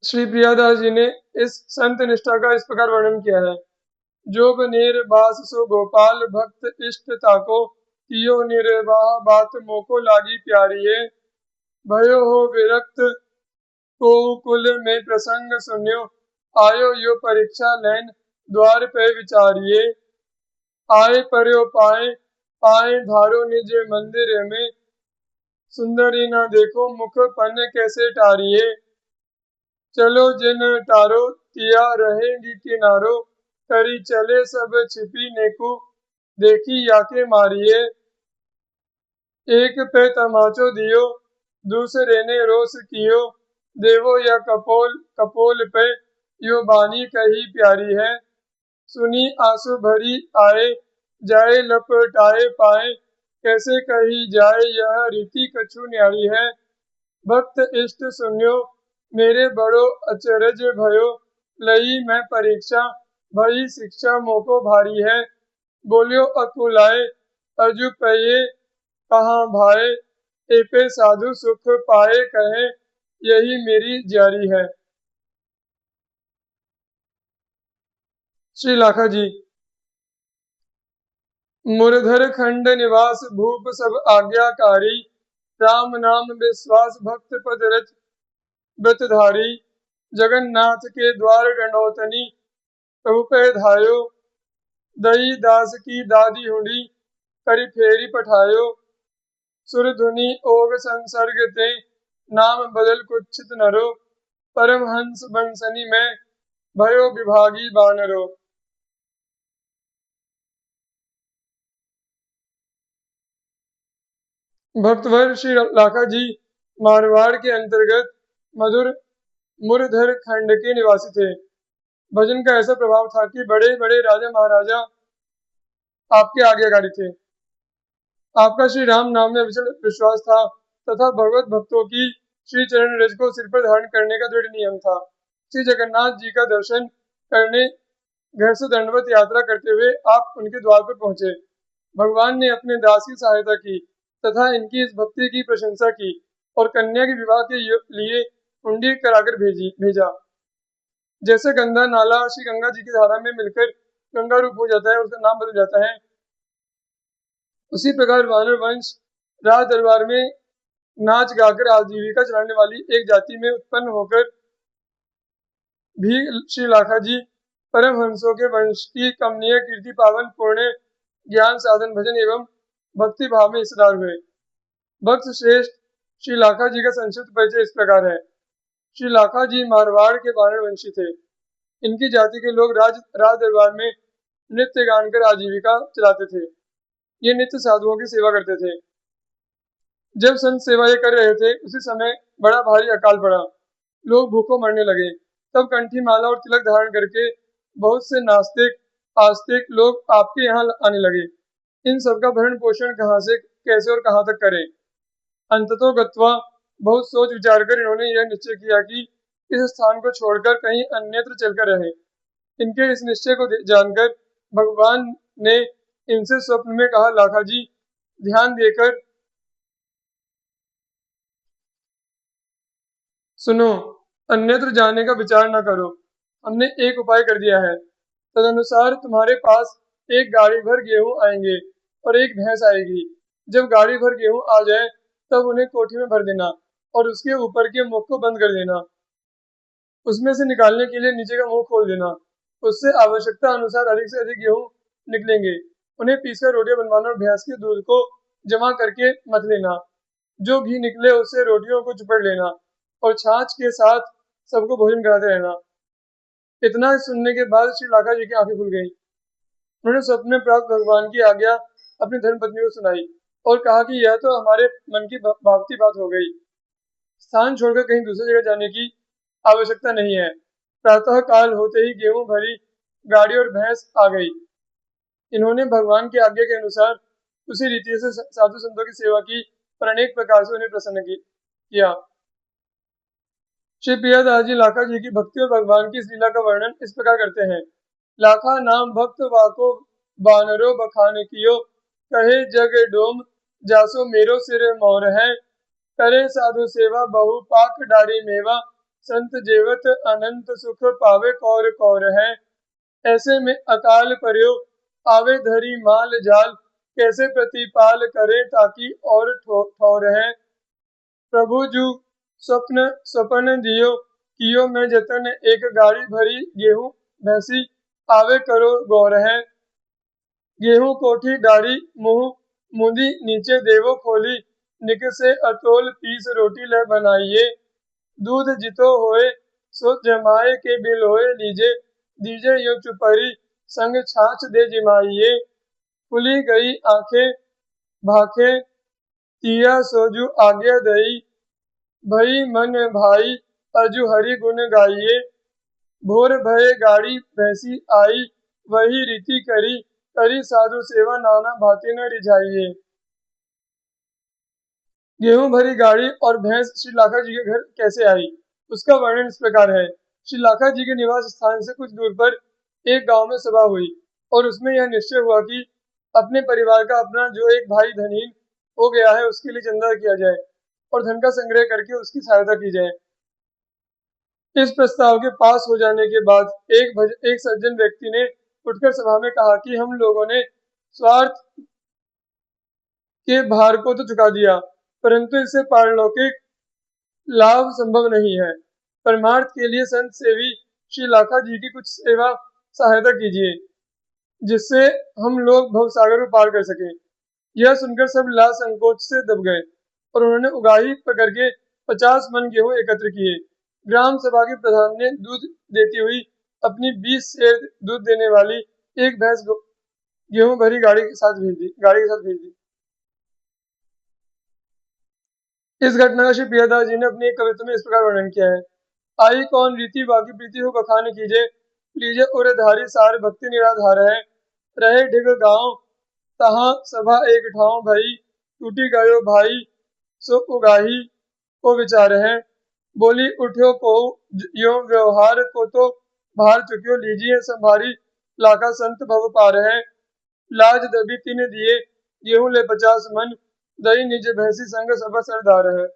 श्री प्रियादास जी ने इस संत निष्ठा का इस प्रकार वर्णन किया है। जोग निर्बास सो गोपाल भक्त इष्ट ताको, तियो निर्वाह बात मोको लागी प्यारी है। भयो हो विरक्त को कुल में प्रसंग सुन्यो, आयो यो परीक्षा लैन द्वार पे विचारिये। आए पर्यो पाए पाए धारो निज मंदिर में, सुंदरी न देखो मुख पन कैसे टारिये। चलो जिन टारो तिया रहेगी किनारो, करी चले सब छिपी नेकु देखी याके मारिये। एक पे तमाचो दियो दूसरे ने रोस कियो, देवो या कपोल कपोल पे यो बानी कही प्यारी है। सुनी आंसू भरी आए जाए लपटाए पाए, कैसे कही जाए यह रीति कछु न्यारी है। भक्त इष्ट सुन्यो मेरे बड़ो अचरज भयो, लई मैं परीक्षा भई शिक्षा मोको भारी है। बोलियो अकुलाए अजु पये कहाँ भाए, एपे साधु सुख पाए कहे यही मेरी जारी है। श्री लाखा जी। मुरधर खंड निवास भूप सब आज्ञाकारी, राम नाम विश्वास भक्त पद रच व्रतधारी। जगन्नाथ के द्वार दंडोतनी प्रभु पे धायो, दई दास की दादी हुडी करी फेरी पठायो। सुर धुनि ओग संसर्ग ते नाम बदल कुच्छित नरो, परमहंस बंसनी में भयो विभागी बानरो। भक्तवर श्री लाखा जी मारवाड़ के अंतर्गत मधुर मुरधर खंड के निवासी थे। भजन का ऐसा प्रभाव था कि बड़े बड़े राजा महाराजा आपके आज्ञाकारी थे। आपका श्री राम नाम में अविचल विश्वास था तथा भगवत भक्तों की श्री चरण रज को सिर पर धारण करने का दृढ़ नियम था। श्री जगन्नाथ जी का दर्शन करने घर से दंडवत यात्रा करते हुए आप उनके द्वार पर पहुंचे। भगवान ने अपने दास की सहायता की तथा इनकी इस भक्ति की प्रशंसा की और कन्या के विवाह के लिए हुंडी कराकर भेजा। जैसे गंगा नाला श्री गंगा जी की धारा में मिलकर गंगा रूप हो जाता है, उसका नाम बदल जाता है, उसी प्रकार वानर वंश राज दरबार में नाच गाकर आजीविका चलाने वाली एक जाति में उत्पन्न होकर भी श्री लाखा जी परमहंसों के वंश की कमनीय कीर्ति पावन पुण्य ज्ञान साधन भजन एवं भक्ति भाव में हिस्सेदार हुए। भक्त श्रेष्ठ श्री लाखा जी का संक्षिप्त परिचय इस प्रकार है। श्री लाखा जी मारवाड़ के वानर वंशी थे। इनकी जाति के लोग राज दरबार में नृत्य गान कर आजीविका चलाते थे। ये नित्य साधुओं की सेवा करते थे। जब संत सेवा ये कर रहे थे उसी समय बड़ा भारी अकाल पड़ा, लोग भूखों मरने लगे। तब कंठी माला और तिलक धारण करके बहुत से नास्तिक आस्तिक लोग आपके यहाँ आने लगे। इन सबका भरण पोषण कहाँ से कैसे और कहाँ तक करें। अंततो गत्वा बहुत सोच विचार कर इन्होंने यह निश्चय किया कि इस स्थान को छोड़कर कहीं अन्यत्र चलकर रहें। इनके इस निश्चय को जानकर भगवान ने इनसे स्वप्न में कहा, लाखा जी ध्यान देकर सुनो, अन्यत्र जाने का विचार न करो। हमने एक उपाय कर दिया है। तदनुसार तुम्हारे पास एक गाड़ी भर गेहूं आएंगे और एक भैंस आएगी। जब गाड़ी भर गेहूं आ जाए तब उन्हें कोठी में भर देना और उसके ऊपर के मुख को बंद कर देना। उसमें से निकालने के लिए नीचे का मुंह खोल देना। उससे आवश्यकता अनुसार अधिक से अधिक गेहूं निकलेंगे। उन्हें पीसकर रोटियां बनवाना और भैंस के दूध को जमा करके मथ लेना। जो घी निकले उससे रोटियों को चुपड़ लेना और छाछ के साथ सबको भोजन कराते रहना। इतना सुनने के बाद श्री लाखा जी की आंखें खुल गईं। उन्होंने स्वप्न में प्राप्त भगवान की आज्ञा अपनी धर्मपत्नी को सुनाई और कहा कि यह तो हमारे मन की भावती बात हो गई। स्थान छोड़कर कहीं दूसरी जगह जाने की आवश्यकता नहीं है। प्रातः काल होते ही गेहूं भरी गाड़ी और भैंस आ गई। इन्होंने भगवान की आज्ञा के अनुसार उसी रीति से साधु संतों की सेवा की और अनेक प्रकार से उन्हें प्रसन्न किया। श्री प्रियादास जी लाखा जी की भक्ति और भगवान की इस लीला का वर्णन इस प्रकार करते हैं। लाखा नाम भक्त वाको बानरो बखान कियो, कहे जग डोम जासो मेरो सिर मोर है। करे साधु सेवा बहु पाक डारी मेवा, संत जेवत अनंत सुख पावे कौर कौर है। ऐसे में अकाल पर्यो आवे धरी माल जाल, कैसे प्रतिपाल करे ताकि और ठौर है। प्रभु जू स्वप्न दियो कियो में जतन, एक गाड़ी भरी गेहूं भैंसी आवे करो गौर है। गेहूं कोठी डारी मुंह मुंदी नीचे देवो खोली, निक से अतोल पीस रोटी ले बनाइए। दूध जितो होए सो जमाए के बिलोए लीजे, दीजे यो चुपरी संग छाछ दे जिमाइए। खुली गई आंखें भाखे तिया सोजू आज्ञा दई, भई मन भाई अजु हरि गुण गाइए। भोर भये गाड़ी भैंसी आई, वही रीति करी साधु सेवा नाना भांति न रिझाइए। गेहूं भरी गाड़ी और भैंस श्री लाखा जी के घर कैसे आई, उसका वर्णन इस प्रकार है। श्री लाखा जी के निवास स्थान से कुछ दूर पर एक गांव में सभा हुई और उसमें यह निश्चय हुआ कि अपने परिवार का अपना जो एक भाई धनीन हो गया है उसके लिए चंदा किया जाए और धन का संग्रह करके उसकी सहायता की जाए। इस प्रस्ताव के पास हो जाने के बाद एक सज्जन व्यक्ति ने उठकर सभा में कहा कि हम लोगों ने स्वार्थ के भार को तो चुका दिया, परंतु इससे पारलौकिक लाभ संभव नहीं है। परमार्थ के लिए संत सेवी श्री लाखा जी की कुछ सेवा सहायता कीजिए, जिससे हम लोग भवसागर को पार कर सके। यह सुनकर सब ला संकोच से दब गए और उन्होंने उगाही करके 50 मन गेहूं एकत्र किए। ग्राम सभा के प्रधान ने दूध देती हुई अपनी 20 सेर दूध देने वाली एक भैंस गेहूं भरी गाड़ी के साथ भेज दी। इस घटना का श्री प्रियदास जी ने अपनी एक कविता में इस प्रकार वर्णन किया है। आई कौन रीति बाकी प्रीति हो बखान कीजे, लीजे उर धारी सार भक्ति निराधार है। रहे ढिग गांव तहां सभा एक ठाव भई, टूटी गयो भाई सो उगाही को विचार है। बोली उठ्यो को यो व्यवहार को तो भार चुक्यो, लीजिए संभारी लाखा संत भव पार है। लाज दबी तिन दिए गेहूं ले 50 मन, दई निज भैंसी संग सब सरदार है।